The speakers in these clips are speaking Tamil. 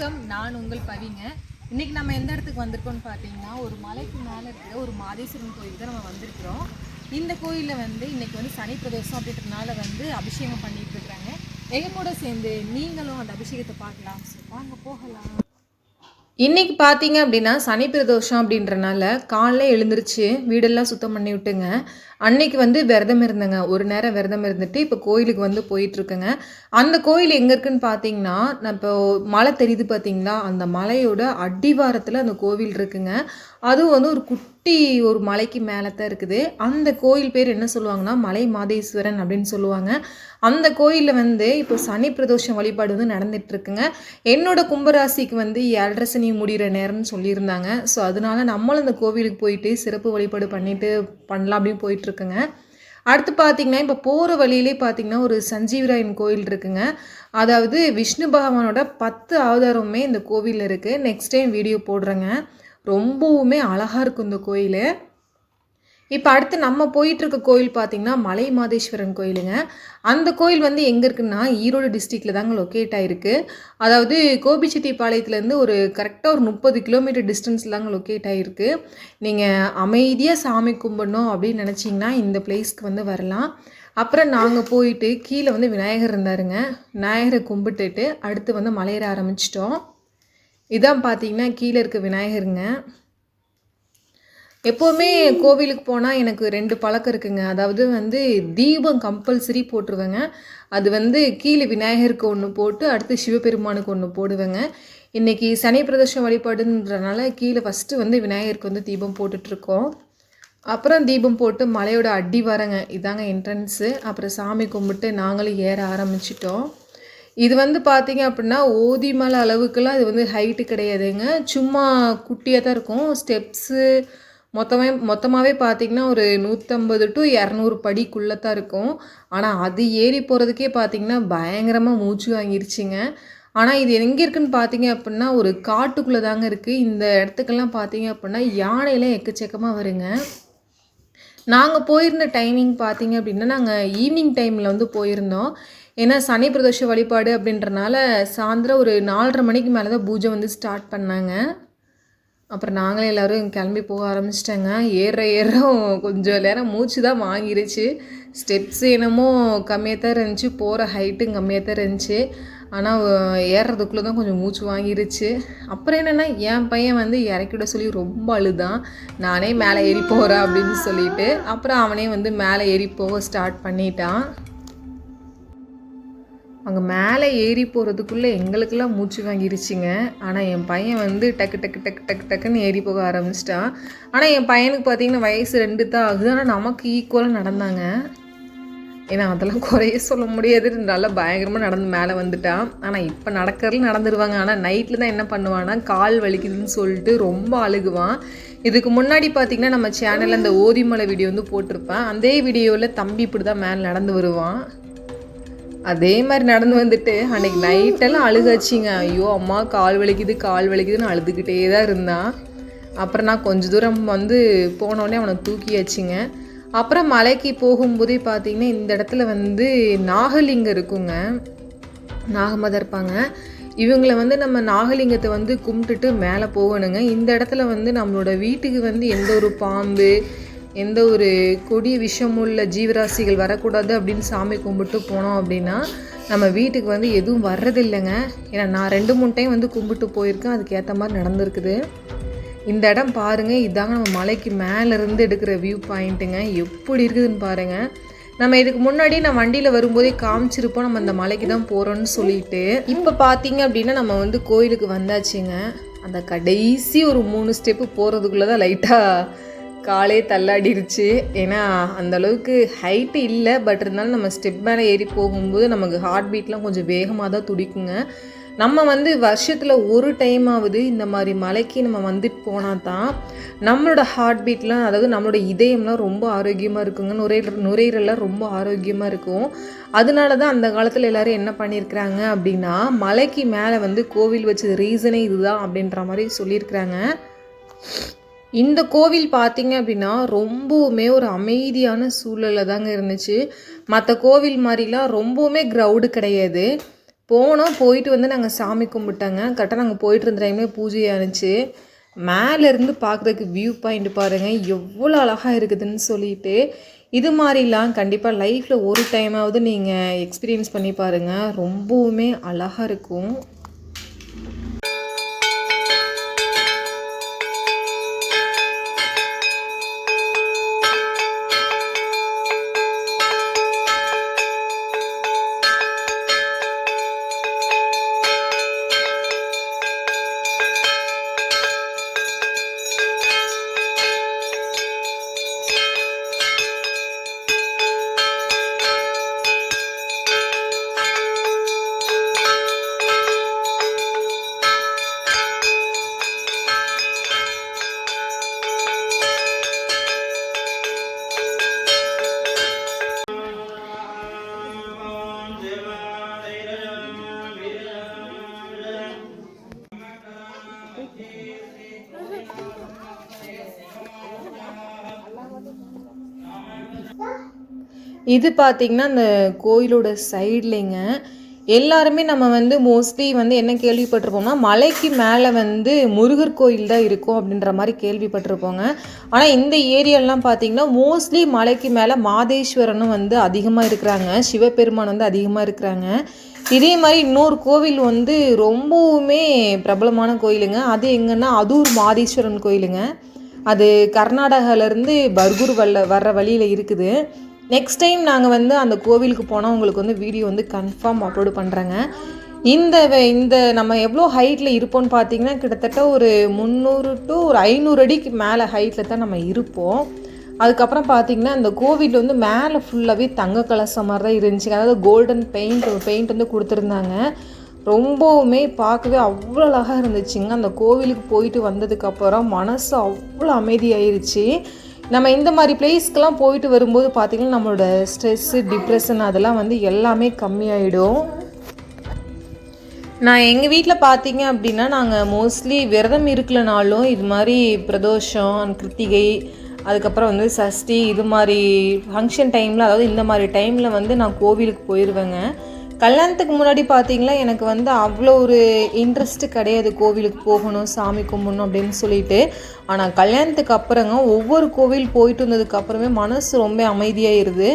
வணக்கம், நான் உங்கள் பவிங்க. இன்றைக்கி நம்ம எந்த இடத்துக்கு வந்திருக்கோம்னு பார்த்தீங்கன்னா, ஒரு மலைக்கு மேலே இருக்கிற ஒரு மாதேஸ்வரன் கோயில் தான் நம்ம வந்திருக்கிறோம். இந்த கோயிலில் இன்றைக்கி சனி பிரதோஷம் அப்படின்றதுனால அபிஷேகம் பண்ணிகிட்டு இருக்கிறாங்க. எங்கள் கூட சேர்ந்து நீங்களும் அந்த அபிஷேகத்தை பார்க்கலாம். ஸோ வாங்க போகலாம். இன்றைக்கி பார்த்தீங்க அப்படின்னா சனி பிரதோஷம் அப்படின்றனால காலைல எழுந்திரிச்சு வீடெல்லாம் சுத்தம் பண்ணி விட்டுங்க. அன்னைக்கு விரதம் இருந்தேங்க. ஒரு நேரம் விரதம் இருந்துட்டு இப்போ கோயிலுக்கு போயிட்டுருக்கேங்க. அந்த கோயில் எங்கே இருக்குதுன்னு பார்த்தீங்கன்னா, நான் இப்போ மலை தெரியுது பார்த்தீங்களா, அந்த மலையோட அடிவாரத்தில் அந்த கோவில் இருக்குங்க. அதுவும் ஒரு குட்டி ஒரு மலைக்கு மேலே தான் இருக்குது. அந்த கோயில் பேர் என்ன சொல்லுவாங்கன்னா, மலை மாதேஸ்வரன் அப்படின்னு சொல்லுவாங்க. அந்த கோயிலில் இப்போ சனி பிரதோஷம் வழிபாடு நடந்துகிட்ருக்குங்க. என்னோடய கும்பராசிக்கு 7:30 சனி முடிகிற நேரம்னு சொல்லியிருந்தாங்க. ஸோ அதனால நம்மளும் அந்த கோவிலுக்கு போயிட்டு சிறப்பு வழிபாடு பண்ணலாம் அப்படின்னு போயிட்டுருக்குங்க. அடுத்து பார்த்திங்கன்னா, இப்போ போகிற வழியிலே பார்த்திங்கன்னா ஒரு சஞ்சீவராயன் கோயில் இருக்குங்க. அதாவது விஷ்ணு பகவானோட 10 அவதாரமுமே இந்த கோவிலில் இருக்குது. நெக்ஸ்ட் டைம் வீடியோ போடுறேங்க. ரொம்பவுமே அழகாக இருக்கும் இந்த கோயில். இப்போ அடுத்து நம்ம போயிட்டுருக்க கோயில் பார்த்திங்கன்னா மலை மாதேஸ்வரன் கோயிலுங்க. அந்த கோயில் எங்கே இருக்குன்னா, ஈரோடு டிஸ்ட்ரிக்டில் தாங்க லொக்கேட் ஆகிருக்கு. அதாவது கோபிச்செட்டிப்பாளையத்துலேருந்து ஒரு கரெக்டாக ஒரு 30 கிலோமீட்டர் டிஸ்டன்ஸில் தாங்க லொக்கேட் ஆகிருக்கு. நீங்கள் அமைதியாக சாமி கும்பிடணும் அப்படின்னு நினச்சிங்கன்னா இந்த பிளேஸ்க்கு வரலாம். அப்புறம் நாங்கள் போயிட்டு கீழே விநாயகர் இருந்தாருங்க. விநாயகரை கும்பிட்டுட்டு அடுத்து மலையேற ஆரம்பிச்சிட்டோம். இதான் பார்த்திங்கன்னா கீழே இருக்க விநாயகருங்க. எப்போவுமே கோவிலுக்கு போனால் எனக்கு 2 பழக்கம் இருக்குங்க. அதாவது தீபம் கம்பல்சரி போட்டுருவேங்க. அது கீழே விநாயகருக்கு ஒன்று போட்டு அடுத்து சிவபெருமானுக்கு ஒன்று போடுவேங்க. இன்றைக்கி சனி பிரதோஷம் வழிபாடுன்றனால கீழே ஃபஸ்ட்டு விநாயகருக்கு தீபம் போட்டுட்ருக்கோம். அப்புறம் தீபம் போட்டு மலையோட அடி வரங்க. இதாங்க என்ட்ரன்ஸு. அப்புறம் சாமி கும்பிட்டு நாங்களும் ஏற ஆரம்பிச்சிட்டோம். இது பார்த்திங்க அப்படின்னா ஓதி மலை அளவுக்குலாம் இது ஹைட்டு கிடையாதுங்க. சும்மா குட்டியாக தான் இருக்கும். ஸ்டெப்ஸு மொத்தமாகவே பார்த்திங்கன்னா ஒரு 150 to 200 படிக்குள்ளே தான் இருக்கும். ஆனால் அது ஏறி போகிறதுக்கே பார்த்திங்கன்னா பயங்கரமாக மூச்சு வாங்கிருச்சுங்க. ஆனால் இது எங்கே இருக்குதுன்னு பார்த்தீங்க அப்படின்னா ஒரு காட்டுக்குள்ளே தாங்க இருக்குது. இந்த இடத்துக்கெல்லாம் பார்த்தீங்க அப்படின்னா யானையெல்லாம் எக்கச்சக்கமாக வருங்க. நாங்கள் போயிருந்த டைமிங் பார்த்தீங்க அப்படின்னா நாங்கள் ஈவினிங் டைமில் போயிருந்தோம். ஏன்னா சனி பிரதோஷ வழிபாடு அப்படின்றனால சாயந்தரம் ஒரு 4:30 மணிக்கு மேலே தான் பூஜை ஸ்டார்ட் பண்ணாங்க. அப்புறம் நாங்களே எல்லோரும் கிளம்பி போக ஆரம்பிச்சிட்டேங்க. ஏற கொஞ்சம் நேரம் மூச்சு தான் வாங்கிருச்சு. ஸ்டெப்ஸ் என்னமோ கம்மியாக தான் இருந்துச்சு, போகிற ஹைட்டும் கம்மியாக தான் இருந்துச்சு. ஆனால் ஏறுறதுக்குள்ளே தான் கொஞ்சம் மூச்சு வாங்கிருச்சு. அப்புறம் என்னென்னா என் பையன் இறக்கிவிட சொல்லி ரொம்ப அழுதான். நானே மேலே ஏறி போகிறேன் அப்படின்னு சொல்லிட்டு அப்புறம் அவனே மேலே ஏறி போக ஸ்டார்ட் பண்ணிட்டான். அங்கே மேலே ஏறி போகிறதுக்குள்ளே எங்களுக்கெல்லாம் மூச்சு வாங்கிருச்சுங்க. ஆனால் என் பையன் டக்கு டக்கு டக்கு டக்கு டக்குன்னு ஏறி போக ஆரம்பிச்சிட்டான். ஆனால் என் பையனுக்கு பார்த்திங்கன்னா வயசு 2 தான் ஆகுது. ஆனால் நமக்கு ஈக்குவலாக நடந்தாங்க. ஏன்னா அதெல்லாம் குறைய சொல்ல முடியாது. நல்லா பயங்கரமாக நடந்து மேலே வந்துட்டான். ஆனால் இப்போ நடக்கிறதுல நடந்துருவாங்க. ஆனால் நைட்டில் தான் என்ன பண்ணுவான்னா கால் வலிக்குதுன்னு சொல்லிட்டு ரொம்ப அழுகுவான். இதுக்கு முன்னாடி பார்த்திங்கன்னா நம்ம சேனலில் அந்த ஓதிமலை வீடியோ போட்டிருப்பேன். அந்த வீடியோவில் தம்பி இப்படி தான் மேலே நடந்து வருவான். அதே மாதிரி நடந்து அன்றைக்கி நைட்டெல்லாம் அழுகாச்சிங்க. ஐயோ அம்மா கால் வலிக்குதுன்னு அழுதுகிட்டே தான் இருந்தான். அப்புறம் நான் கொஞ்சம் தூரம் போனோடனே அவனை தூக்கியாச்சுங்க. அப்புறம் மலைக்கு போகும்போதே பார்த்திங்கன்னா இந்த இடத்துல நாகலிங்கம் இருக்குங்க. நாகமாதான் இருப்பாங்க. இவங்களை நம்ம நாகலிங்கத்தை கும்பிட்டுட்டு மேலே போகணுங்க. இந்த இடத்துல நம்மளோட வீட்டுக்கு எந்த ஒரு பாம்பு எந்த ஒரு கொடிய விஷமுள்ள ஜீவராசிகள் வரக்கூடாது அப்படின்னு சாமி கும்பிட்டு போனோம் அப்படின்னா நம்ம வீட்டுக்கு எதுவும் வர்றதில்லைங்க. ஏன்னா நான் 2-3 டைம் கும்பிட்டு போயிருக்கேன். அதுக்கு ஏற்ற மாதிரி நடந்துருக்குது. இந்த இடம் பாருங்கள். இதாங்க நம்ம மலைக்கு மேலேருந்து எடுக்கிற வியூ பாயிண்ட்டுங்க. எப்படி இருக்குதுன்னு பாருங்கள். நம்ம இதுக்கு முன்னாடி நான் வண்டியில் வரும்போதே காமிச்சிருப்போம் நம்ம அந்த மலைக்கு தான் போகிறோன்னு சொல்லிட்டு. இப்போ பார்த்தீங்க அப்படின்னா நம்ம கோயிலுக்கு வந்தாச்சுங்க. அந்த கடைசி ஒரு 3 ஸ்டெப்பு போகிறதுக்குள்ளே தான் லைட்டாக காலே தள்ளாடிருச்சு. ஏன்னா அந்தளவுக்கு ஹைட்டு இல்லை. பட் இருந்தாலும் நம்ம ஸ்டெப் மேலே ஏறி போகும்போது நமக்கு ஹார்ட் பீட்லாம் கொஞ்சம் வேகமாக தான் துடிக்குங்க. நம்ம வருஷத்தில் ஒரு டைமாவது இந்த மாதிரி மலைக்கு நம்ம வந்துட்டு போனால் தான் நம்மளோட ஹார்ட் பீட்லாம், அதாவது நம்மளோட இதயம்லாம் ரொம்ப ஆரோக்கியமாக இருக்குங்க. நுரையீரல்லாம் ரொம்ப ஆரோக்கியமாக இருக்கும். அதனால தான் அந்த காலத்தில் எல்லோரும் என்ன பண்ணியிருக்கிறாங்க அப்படின்னா மலைக்கு மேலே கோவில் வச்சது ரீசனே இதுதான் அப்படின்ற மாதிரி சொல்லியிருக்கிறாங்க. இந்த கோவில் பார்த்திங்க அப்படின்னா ரொம்பவுமே ஒரு அமைதியான சூழலில் தாங்க இருந்துச்சு. மற்ற கோவில் மாதிரிலாம் ரொம்பவுமே க்ரௌடு கிடையாது. போனோம், போயிட்டு வந்து நாங்கள் சாமி கும்பிட்டோங்க. கரெக்டாக நாங்கள் போயிட்டு இருந்த டைம்லேயே பூஜை ஆணுச்சு. மேலேருந்து பார்க்குறதுக்கு வியூ பாயிண்ட் பாருங்கள் எவ்வளோ அழகாக இருக்குதுன்னு சொல்லிட்டு. இது மாதிரிலாம் கண்டிப்பாக லைஃப்பில் ஒரு டைமாவது நீங்கள் எக்ஸ்பீரியன்ஸ் பண்ணி பாருங்கள், ரொம்பவுமே அழகாக இருக்கும். இது பார்த்திங்கன்னா அந்த கோயிலோட சைட்லேங்க எல்லாருமே நம்ம வந்து மோஸ்ட்லி வந்து என்ன கேள்விப்பட்டிருப்போம்னா மலைக்கு மேலே வந்து முருகர் கோயில் தான் இருக்கும் அப்படின்ற மாதிரி கேள்விப்பட்டிருப்போங்க. ஆனால் இந்த ஏரியாலாம் பார்த்திங்கன்னா மோஸ்ட்லி மலைக்கு மேலே மாதேஸ்வரனும் வந்து அதிகமாக இருக்கிறாங்க, சிவபெருமான் வந்து அதிகமாக இருக்கிறாங்க. இதே மாதிரி இன்னொரு கோவில் வந்து ரொம்பவுமே பிரபலமான கோயிலுங்க. அது எங்கன்னா அதூர் மாதேஸ்வரன் கோயிலுங்க. அது கர்நாடகாவிலேருந்து பர்கூர் வர்ற வழியில் இருக்குது. நெக்ஸ்ட் டைம் நாங்கள் வந்து அந்த கோவிலுக்கு போனால் உங்களுக்கு வந்து வீடியோ வந்து கன்ஃபார்ம் அப்லோடு பண்ணுறேங்க. இந்த நம்ம எவ்வளோ ஹைட்டில் இருப்போம்னு பார்த்தீங்கன்னா கிட்டத்தட்ட ஒரு 300 to 500 அடிக்கு மேலே ஹைட்டில் தான் நம்ம இருப்போம். அதுக்கப்புறம் பார்த்திங்கன்னா அந்த கோவில் வந்து மேலே ஃபுல்லாகவே தங்க கலசம் மாதிரி தான் இருந்துச்சு. அதாவது கோல்டன் பெயிண்ட் வந்து கொடுத்துருந்தாங்க. ரொம்பவுமே பார்க்கவே அவ்வளோ அழகாக இருந்துச்சுங்க. அந்த கோவிலுக்கு போயிட்டு வந்ததுக்கப்புறம் மனசு அவ்வளோ அமைதியாயிருச்சு. நம்ம இந்த மாதிரி பிளேஸ்க்கெலாம் போயிட்டு வரும்போது பார்த்திங்கன்னா நம்மளோட ஸ்ட்ரெஸ்ஸு, டிப்ரெஷன் அதெல்லாம் வந்து எல்லாமே கம்மியாயிடும். நான் எங்கள் வீட்டில் பார்த்தீங்க அப்படின்னா நாங்கள் மோஸ்ட்லி விரதம் இருக்கலனாலும் இது மாதிரி பிரதோஷம், கிருத்திகை, அதுக்கப்புறம் வந்து சஷ்டி இது மாதிரி ஃபங்க்ஷன் டைமில், அதாவது இந்த மாதிரி டைமில் வந்து நான் கோவிலுக்கு போயிடுவேங்க. கல்யாணத்துக்கு முன்னாடி பார்த்திங்கன்னா எனக்கு வந்து அவ்வளோ ஒரு இன்ட்ரெஸ்ட்டு கிடையாது கோவிலுக்கு போகணும், சாமி கும்பிடணும் அப்படின்னு சொல்லிட்டு. ஆனால் கல்யாணத்துக்கு அப்புறங்க ஒவ்வொரு கோவில் போயிட்டு வந்ததுக்கப்புறமே மனசு ரொம்ப அமைதியாகிடுது.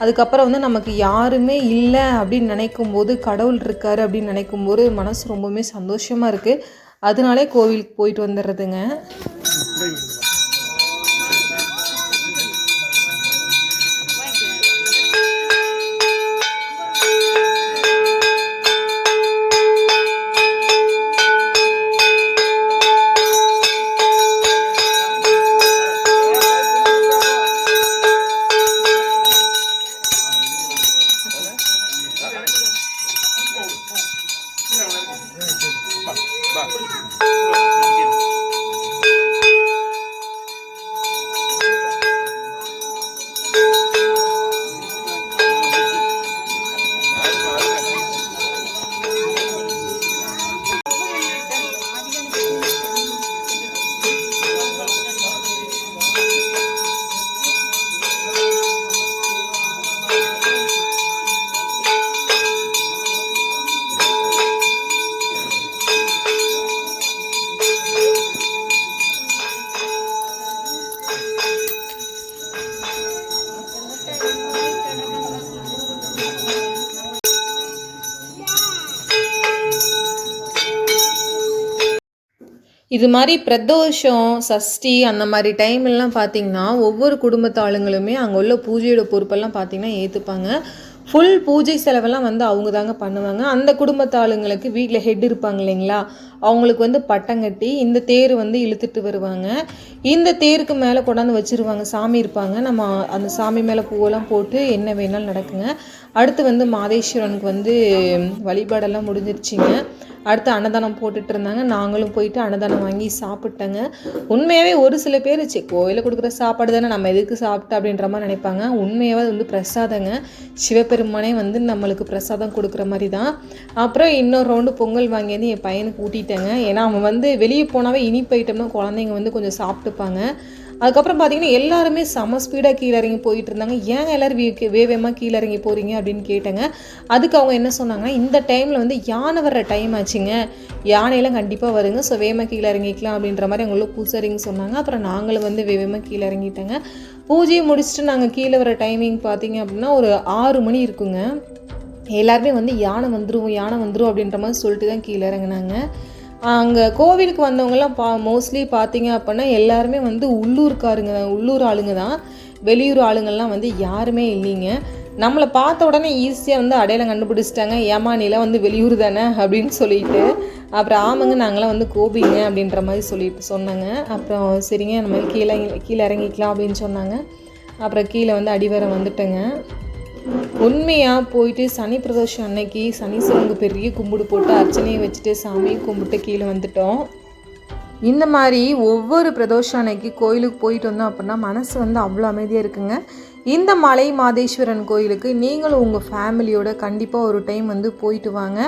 அதுக்கப்புறம் வந்து நமக்கு யாருமே இல்லை அப்படின்னு நினைக்கும்போது, கடவுள் இருக்கார் அப்படின்னு நினைக்கும்போது மனசு ரொம்பவுமே சந்தோஷமாக இருக்குது. அதனாலே கோவிலுக்கு போயிட்டு வந்துடுறதுங்க. இது மாதிரி பிரதோஷம், சஷ்டி அந்த மாதிரி டைம்லலாம் பார்த்திங்கன்னா ஒவ்வொரு குடும்பத்து ஆளுங்களுமே அங்கே உள்ள பூஜையோட பொறுப்பெல்லாம் பார்த்திங்கன்னா ஏற்றுப்பாங்க. ஃபுல் பூஜை செலவெல்லாம் வந்து அவங்க தாங்க பண்ணுவாங்க. அந்த குடும்பத்து ஆளுங்களுக்கு வீட்டில் ஹெட் இருப்பாங்க இல்லைங்களா, அவங்களுக்கு வந்து பட்டம் கட்டி இந்த தேர் வந்து இழுத்துட்டு வருவாங்க. இந்த தேருக்கு மேலே கொண்டாந்து வச்சுருவாங்க, சாமி இருப்பாங்க. நம்ம அந்த சாமி மேலே பூவெல்லாம் போட்டு என்ன வேணாலும் நடக்குங்க. அடுத்து வந்து மாதேஸ்வரனுக்கு வந்து வழிபாடெல்லாம் முடிஞ்சிருச்சிங்க. அடுத்து அன்னதானம் போட்டுட்டு இருந்தாங்க. நாங்களும் போயிட்டு அன்னதானம் வாங்கி சாப்பிட்டேங்க. உண்மையாகவே ஒரு சில பேர் கோயிலில் கொடுக்குற சாப்பாடு தானே நம்ம எதுக்கு சாப்பிட்டா அப்படின்ற மாதிரி நினைப்பாங்க. உண்மையாகவே அது வந்து பிரசாதங்க. சிவபெருமானே வந்து நம்மளுக்கு பிரசாதம் கொடுக்குற மாதிரி தான். அப்புறம் இன்னொரு ரவுண்டு பொங்கல் வாங்கி என் பையனுக்கு ஊட்டிட்டேங்க. ஏன்னா அவன் வந்து வெளியே போனாவே இனிப்பு ஐட்டம்னா குழந்தைங்க வந்து கொஞ்சம் சாப்பிட்டுப்பாங்க. அதுக்கப்புறம் பார்த்தீங்கன்னா எல்லாருமே செம ஸ்பீடாக கீழே இறங்கி போயிட்டு இருந்தாங்க. ஏங்க எல்லோரும் வேகமாக கீழே இறங்கி போகிறீங்க அப்படின்னு கேட்டேங்க. அதுக்கு அவங்க என்ன சொன்னாங்கன்னா, இந்த டைமில் வந்து யானை வர்ற டைம் ஆச்சுங்க, யானையெல்லாம் கண்டிப்பாக வருங்க, ஸோ வேகமாக கீழே இறங்கிக்கலாம் அப்படின்ற மாதிரி அவங்களும் பூசாரிங்க சொன்னாங்க. அப்புறம் நாங்களும் வந்து வேகமாக கீழே இறங்கிட்டேங்க. பூஜையை முடிச்சுட்டு நாங்கள் கீழே வர டைமிங் பார்த்தீங்க அப்படின்னா ஒரு 6 மணி இருக்குங்க. எல்லாருமே வந்து யானை வந்துடும் அப்படின்ற மாதிரி சொல்லிட்டு தான் கீழே இறங்கினாங்க. அங்கே கோவிலுக்கு வந்தவங்கலாம் மோஸ்ட்லி பார்த்தீங்க அப்படின்னா எல்லாருமே வந்து உள்ளூர் ஆளுங்க தான். வெளியூர் ஆளுங்கள்லாம் வந்து யாருமே இல்லைங்க. நம்மளை பார்த்த உடனே ஈஸியாக வந்து அடையாளம் கண்டுபிடிச்சிட்டாங்க. ஏமா நீலாம் வந்து வெளியூர் தானே அப்படின்னு சொல்லிட்டு. அப்புறம் ஆமாங்க நாங்களாம் வந்து கோபிங்க அப்படின்ற மாதிரி சொன்னாங்க. அப்புறம் சரிங்க நம்ம கீழே இறங்கிக்கலாம் அப்படின்னு சொன்னாங்க. அப்புறம் கீழே வந்து அடிவாரம் வந்துட்டேங்க. உண்மையாக போயிட்டு சனி பிரதோஷம் அன்னைக்கு சனீஸ்வரனுக்கு பெரிய கும்பிடு போட்டு அர்ச்சனையை வச்சுட்டு சாமியை கும்பிட்டு கீழே வந்துட்டோம். இந்த மாதிரி ஒவ்வொரு பிரதோஷம் அன்னைக்கு கோயிலுக்கு போயிட்டு வந்தோம் அப்படின்னா மனசு வந்து அவ்வளோ அமைதியாக இருக்குங்க. இந்த மலை மாதேஸ்வரன் கோயிலுக்கு நீங்களும் உங்கள் ஃபேமிலியோட கண்டிப்பாக ஒரு டைம் வந்து போயிட்டு வாங்க.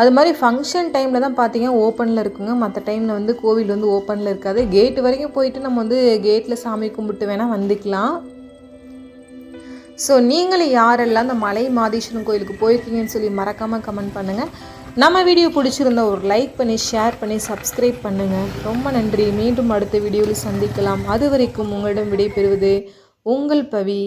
அது மாதிரி ஃபங்க்ஷன் டைமில் தான் பார்த்தீங்கன்னா ஓப்பனில் இருக்குங்க. மற்ற டைமில் வந்து கோவில் வந்து ஓப்பனில் இருக்காது. கேட்டு வரைக்கும் போயிட்டு நம்ம வந்து கேட்டில் சாமி கும்பிட்டு வேணால் வந்துக்கலாம். ஸோ நீங்களும் யாரெல்லாம் அந்த மலை மாதேஸ்வரன் கோயிலுக்கு போயிருக்கீங்கன்னு சொல்லி மறக்காமல் கமெண்ட் பண்ணுங்கள். நம்ம வீடியோ பிடிச்சிருந்தா ஒரு லைக் பண்ணி ஷேர் பண்ணி சப்ஸ்கிரைப் பண்ணுங்கள். ரொம்ப நன்றி. மீண்டும் அடுத்த வீடியோவில் சந்திக்கலாம். அது வரைக்கும் உங்களிடம் விடைபெறுவது உங்கள் பவி.